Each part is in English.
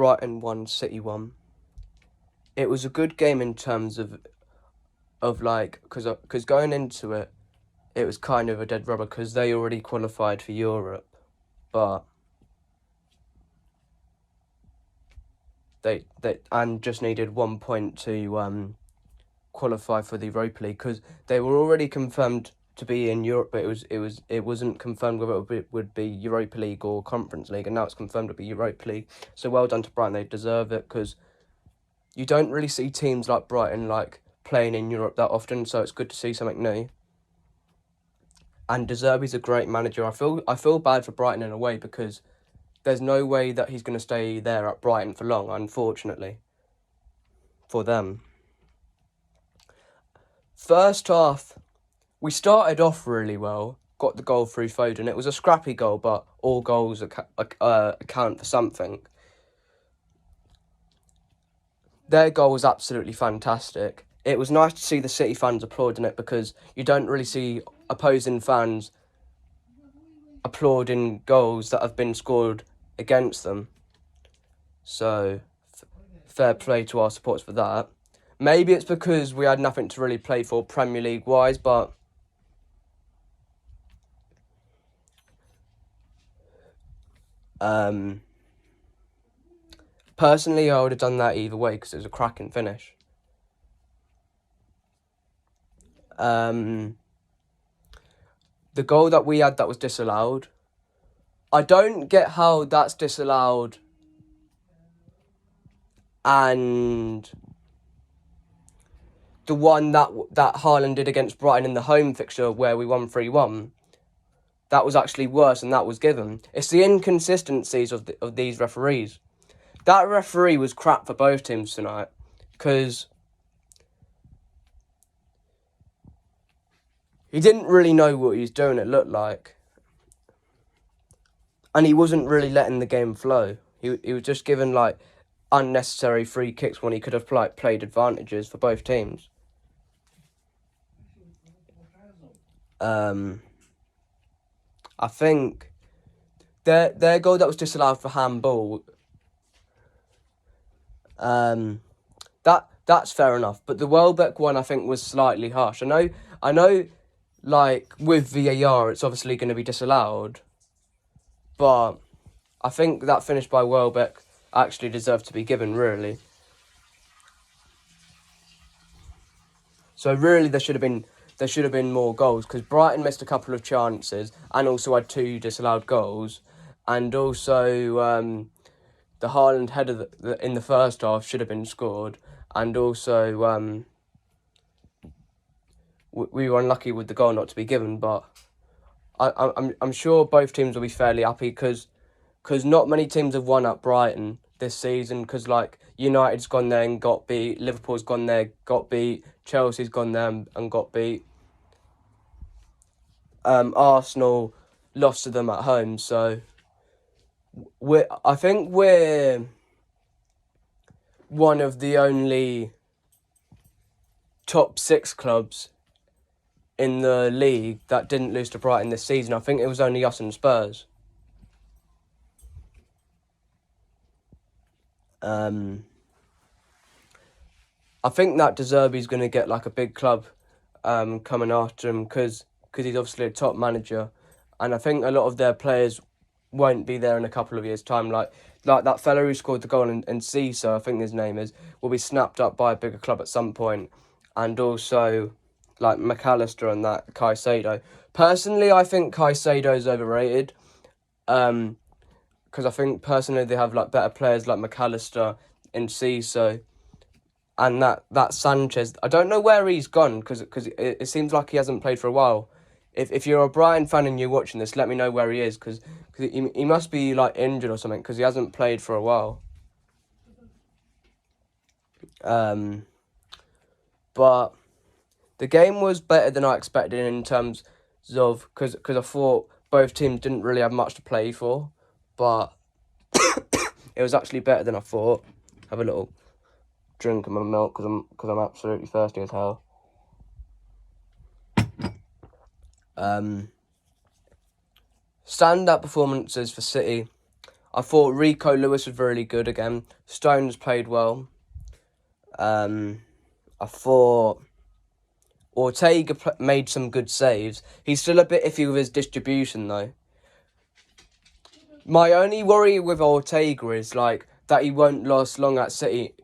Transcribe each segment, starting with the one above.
Brighton 1, City 1. It was a good game in terms of like, because going into it, it was kind of a dead rubber because they already qualified for Europe, but they and just needed 1 point to qualify for the Europa League because they were already confirmed to be in Europe, but it wasn't confirmed whether it would be Europa League or Conference League, and now it's confirmed to be Europa League. So well done to Brighton, they deserve it because you don't really see teams like Brighton like playing in Europe that often, so it's good to see something new. And De Zerbi's a great manager. I feel bad for Brighton in a way because there's no way that he's going to stay there at Brighton for long, unfortunately, for them. First half, we started off really well, got the goal through Foden. It was a scrappy goal, but all goals account for something. Their goal was absolutely fantastic. It was nice to see the City fans applauding it because you don't really see opposing fans applauding goals that have been scored against them. So, fair play to our supporters for that. Maybe it's because we had nothing to really play for Premier League-wise, but personally, I would have done that either way because it was a cracking finish. The goal that we had that was disallowed, I don't get how that's disallowed and the one that Haaland did against Brighton in the home fixture where we won 3-1, that was actually worse and that was given. It's the inconsistencies of these referees. That referee was crap for both teams tonight because he didn't really know what he was doing, it looked like. And he wasn't really letting the game flow. He was just giving like unnecessary free kicks when he could have played advantages for both teams. I think their goal that was disallowed for handball, that's fair enough. But the Welbeck one I think was slightly harsh. I know, like with VAR it's obviously going to be disallowed, but I think that finish by Welbeck actually deserved to be given, really. So really there should have been more goals because Brighton missed a couple of chances and also had 2 disallowed goals, and also the Haaland header in the first half should have been scored, and also we were unlucky with the goal not to be given. But I'm sure both teams will be fairly happy because not many teams have won at Brighton this season because like United's gone there and got beat, Liverpool's gone there, got beat, Chelsea's gone there and got beat. Arsenal lost to them at home, so I think we're one of the only top 6 clubs in the league that didn't lose to Brighton this season. I think it was only us and Spurs. I think that De Zerbi's going to get like a big club coming after him because he's obviously a top manager, and I think a lot of their players won't be there in a couple of years' time. Like that fella who scored the goal in Cisa, I think his name is, will be snapped up by a bigger club at some point, and also like McAllister and that Caicedo. Personally, I think Caicedo's overrated. Because I think personally they have like better players like McAllister and Cisa, and that Sanchez. I don't know where he's gone because it seems like he hasn't played for a while. If you're a Brighton fan and you're watching this, let me know where he is because he must be like injured or something because he hasn't played for a while. But the game was better than I expected in terms of because I thought both teams didn't really have much to play for, but it was actually better than I thought. Have a little drink of my milk because I'm absolutely thirsty as hell. Stand-up performances for City. I thought Rico Lewis was really good again. Stones played well. I thought Ortega made some good saves. He's still a bit iffy with his distribution, though. My only worry with Ortega is, like, that he won't last long at City.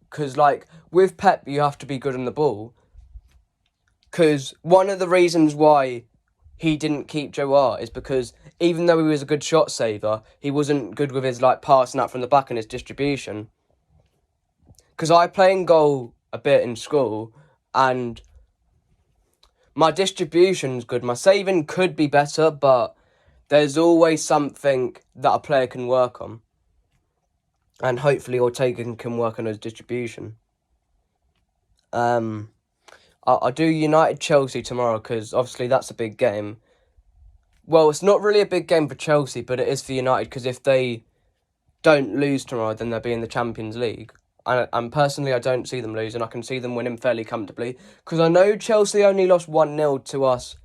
Because, like, with Pep, you have to be good on the ball. Because one of the reasons why he didn't keep Joe Hart is because even though he was a good shot saver, he wasn't good with his, like, passing out from the back and his distribution. Because I play in goal a bit in school, and my distribution's good. My saving could be better, but there's always something that a player can work on. And hopefully Ortega can work on his distribution. I'll do United-Chelsea tomorrow because obviously that's a big game. Well, it's not really a big game for Chelsea, but it is for United because if they don't lose tomorrow, then they'll be in the Champions League. And personally, I don't see them losing. I can see them winning fairly comfortably because I know Chelsea only lost 1-0 to us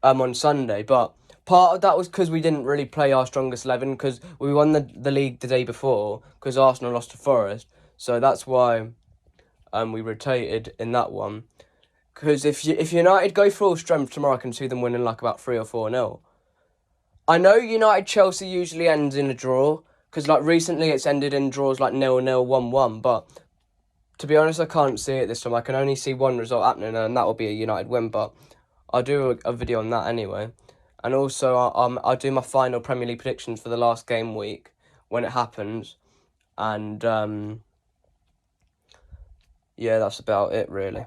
on Sunday, but part of that was because we didn't really play our strongest 11 because we won the league the day before because Arsenal lost to Forest. So that's why we rotated in that one. Because if United go full strength tomorrow, I can see them winning like about 3 or 4-0. I know United-Chelsea usually ends in a draw because like recently it's ended in draws like 0-0, 1-1, but to be honest, I can't see it this time. I can only see one result happening, and that will be a United win, but I'll do a video on that anyway. And also, I'll do my final Premier League predictions for the last game week when it happens. And, yeah, that's about it, really.